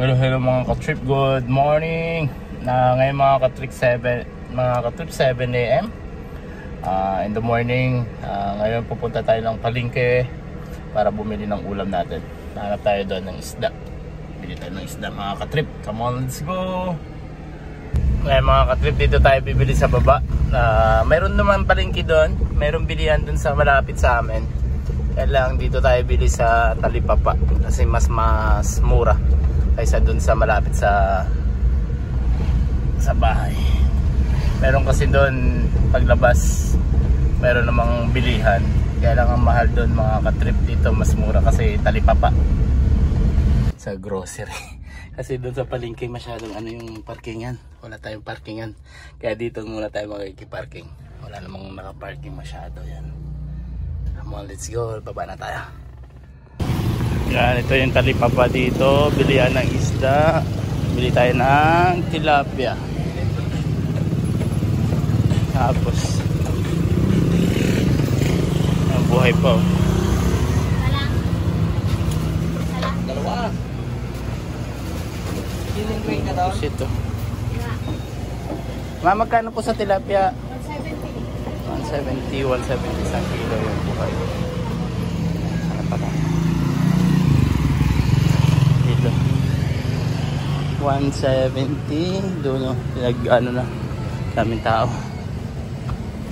Hello mga ka-trip, good morning. Ngayon mga ka-trip 7 AM in the morning. Ngayon pupunta tayo ng palengke para bumili ng ulam natin. Hanap tayo doon ng isda. Bili tayo ng isda mga ka-trip. Come on, let's go. Ngayon mga ka-trip, dito tayo bibili sa baba. Mayroon naman palengke doon. Mayroon bilihan doon sa malapit sa amin. Kaya lang dito tayo bili sa Talipapa kasi mas mura kaysa dun sa malapit sa bahay. Meron kasi dun paglabas, meron namang bilihan. Kaya lang ang mahal dun mga ka-trip, dito mas mura kasi Talipapa sa grocery. Kasi dun sa palengke masyadong yung parkingan. Wala tayong parkingan. Kaya dito muna tayo makikiparking. Wala namang nakaparking masyado yan. Come on, let's go. Baba na tayo. Yan, ito yung Talipapa dito. Bilihan ng isda. Bili tayo ng tilapia. Tapos ang buhay po. Dalawa. Tapos ito. Magkano po sa tilapia? 170, 170 isang kilo yung buhay. Ano pa ba? Dito 170 doon, ano na, daming tao.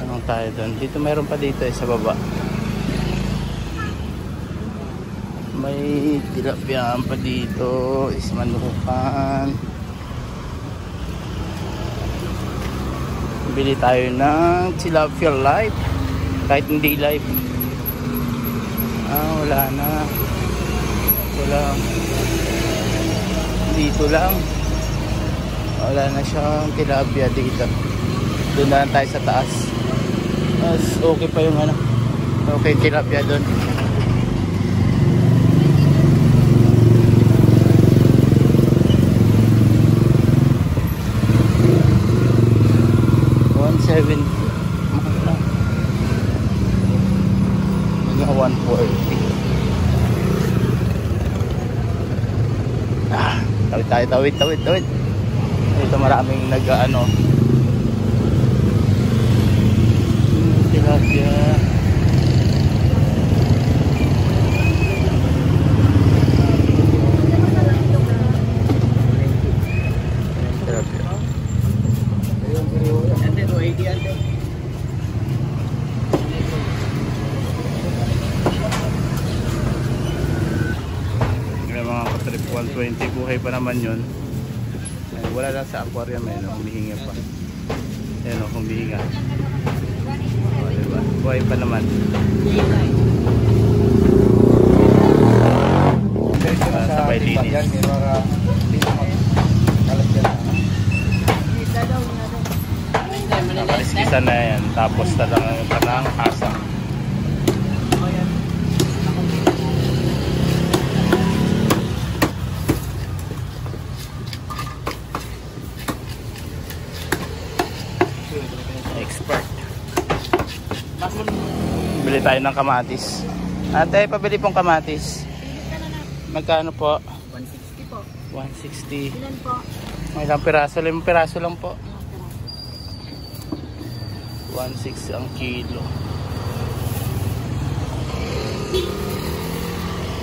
Anong tayo doon? Dito mayroon pa dito sa baba. May tilapiyaan pa dito, ismanukan. Bili tayo ng tilapia live kahit hindi live. Wala na, dito lang wala na siyang tilapia dito. Doon na lang tayo sa taas. Mas okay pa yung okay tilapia doon. $170 hanggang $140. Tawid. Dito maraming tilapia. Mga ka-trip, 120 buhay pa naman yun. Wala lang sa aquarium, humihinga pa. Ayan, humihinga. Diba? Buhay pa naman. Sabay linis. Nakaliskisan na yan. Tapos talang asang. Expert. Bili tayo ng kamatis. Ate, pabili pong kamatis. Magkano po? 160 po. 160. Ilan po? May ilang piraso? 5 piraso lang po. 160 ang kilo.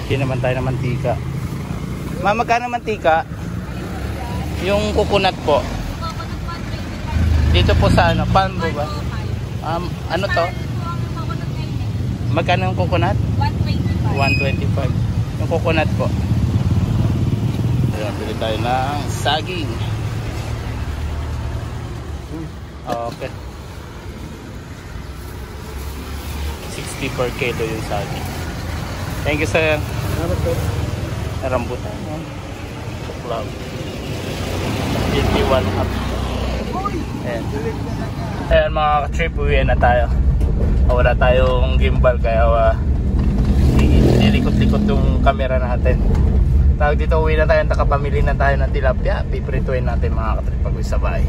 Hindi naman tayo ng mantika. Magkano mantika? Yung coconut po. Dito po sa palm ba? Ano to? Magkano yung coconut? 125. Yung coconut po. Ayan, bili tayo ng saging. Okay. 60 per kilo yung saging. Thank you, sir. Rambutan. Cloud. 51 up. Ayan mga ka-trip, uwi na tayo. Wala tayong gimbal kaya nilikot-likot yung camera natin. Tawag dito, uwi na tayo, nakapamili na tayo ng tilapia. Piprituin natin mga ka-trip pag uwi sa bahay.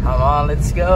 Come on, let's go.